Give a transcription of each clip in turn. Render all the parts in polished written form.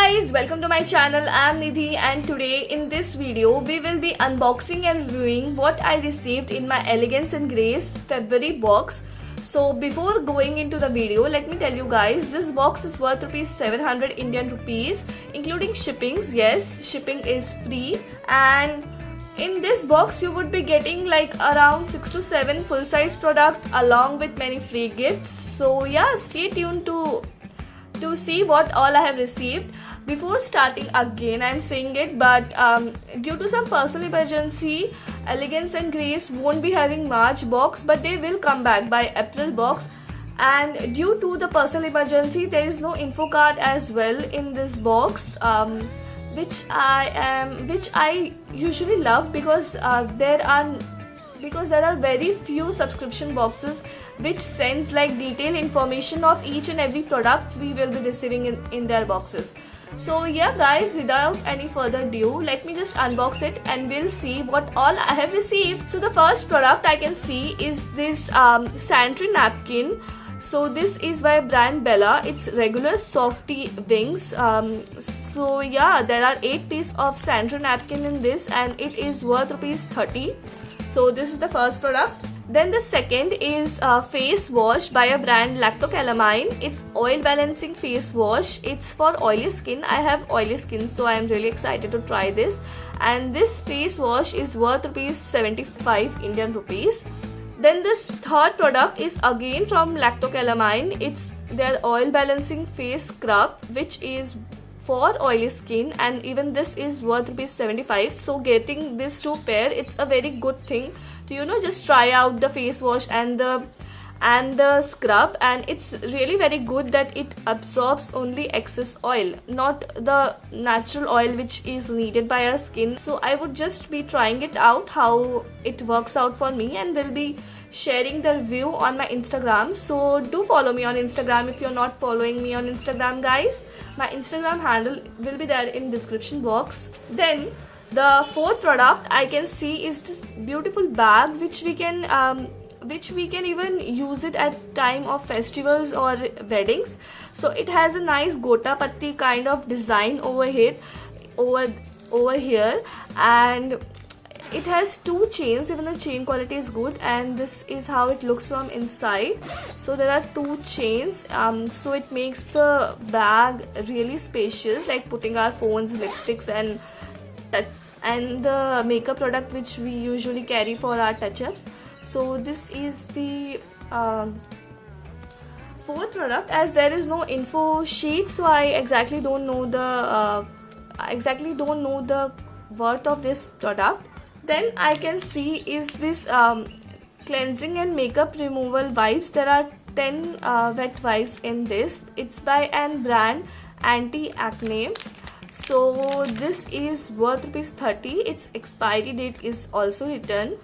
guys, welcome to my channel. I am Nidhi and today in this video we will be unboxing and reviewing what I received in my Elegance and Grace February box. So before going into the video, let me tell you guys, this box is worth rupees 700 Indian rupees including shippings. Yes, shipping is free, and in this box you would be getting like around 6 to 7 full-size product along with many free gifts. So yeah, stay tuned to see what all I have received. Before starting again, I'm saying it, but due to some personal emergency, Elegance and Grace won't be having March box, but they will come back by April box. And due to the personal emergency, there is no info card as well in this box, which I usually love because there are very few subscription boxes which sends like detailed information of each and every product we will be receiving in their boxes. So yeah guys, without any further ado, let me just unbox it and we'll see what all I have received. So the first product I can see is this sanitary napkin. So this is by brand Bella. It's regular softy wings. So yeah, there are 8 pieces of sanitary napkin in this and it is worth rupees 30. So this is the first product. Then the second is face wash by a brand Lactocalamine. It's oil balancing face wash. It's for oily skin. I have oily skin, so I am really excited to try this. And this face wash is worth rupees 75 Indian rupees. Then this third product is again from Lactocalamine. It's their oil balancing face scrub, which is for oily skin, and even this is worth rupees 75. So getting this two pair, it's a very good thing to just try out the face wash and the scrub, and it's really very good that it absorbs only excess oil, not the natural oil which is needed by our skin. So I would just be trying it out how it works out for me, and will be sharing the review on my Instagram. So do follow me on Instagram if you're not following me on Instagram, guys. My Instagram handle will be there in description box. Then the fourth product I can see is this beautiful bag which we can even use it at time of festivals or weddings. So it has a nice gota patti kind of design over here, and it has 2 chains. Even the chain quality is good, and this is how it looks from inside. So there are 2 chains, so it makes the bag really spacious, like putting our phones, lipsticks and the makeup product which we usually carry for our touch-ups. So this is the fourth product. As there is no info sheet, so I exactly don't know the worth of this product. Then I can see is this cleansing and makeup removal wipes. There are 10 wet wipes in this. It's by an brand Anti-Acne. So this is worth rupees 30. Its expiry date is also written.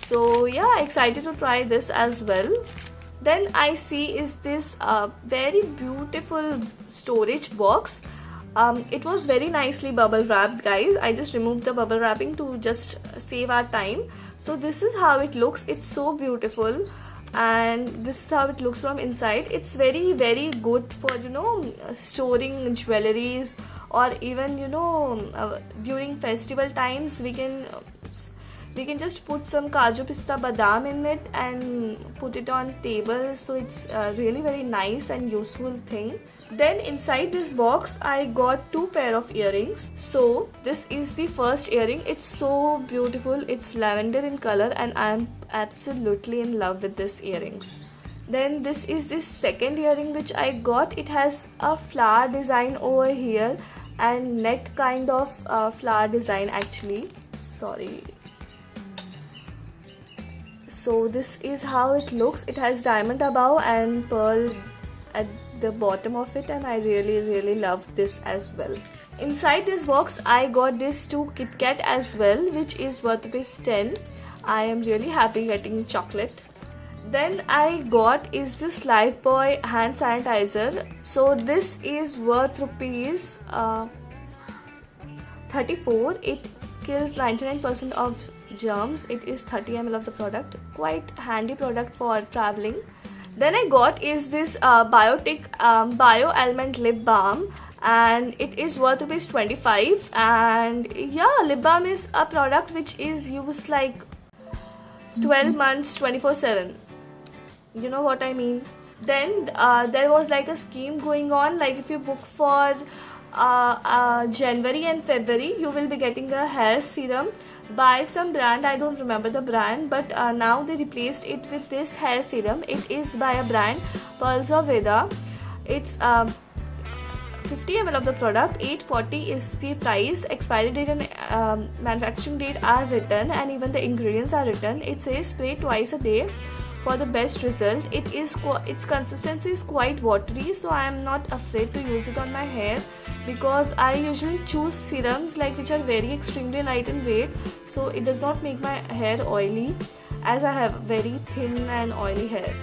So yeah, excited to try this as well. Then I see is this very beautiful storage box. It was very nicely bubble wrapped, guys. I just removed the bubble wrapping to just save our time. So this is how it looks. It's so beautiful, and this is how it looks from inside. It's very good for storing jewelries, or even during festival times we can just put some kaju pista badam in it and put it on table. So it's really very nice and useful thing. Then inside this box I got 2 pair of earrings. So this is the first earring. It's so beautiful. It's lavender in color and I am absolutely in love with this earrings. Then this is the second earring which I got. It has a flower design over here and net kind of flower design actually. Sorry. So this is how it looks. It has diamond above and pearl at the bottom of it, and I really love this as well. Inside this box I got this 2 Kit Kat as well, which is worth rupees 10. I am really happy getting chocolate. Then I got is this Lifebuoy hand sanitizer. So this is worth rupees 34. It kills 99% of germs. It is 30 ml of the product. Quite handy product for traveling. Then I got is this Biotic Bio Almond Lip Balm, and it is worth ₹25. And yeah, lip balm is a product which is used like 12 months 24/7. You know what I mean. Then there was like a scheme going on, like if you book for January and February, you will be getting a hair serum by some brand. I don't remember the brand, but now they replaced it with this hair serum. It is by a brand, Pearls of Veda. It's 50 ml of the product. 840 is the price. Expiry date and manufacturing date are written, and even the ingredients are written. It says spray twice a day for the best result. Its consistency is quite watery, so I am not afraid to use it on my hair, because I usually choose serums like which are very extremely light in weight, so it does not make my hair oily, as I have very thin and oily hair.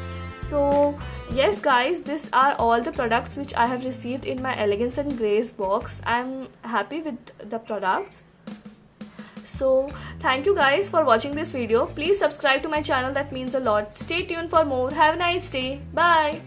So yes guys, these are all the products which I have received in my Elegance and Grace box. I'm happy with the products. So thank you guys for watching this video. Please subscribe to my channel, that means a lot. Stay tuned for more. Have a nice day. Bye.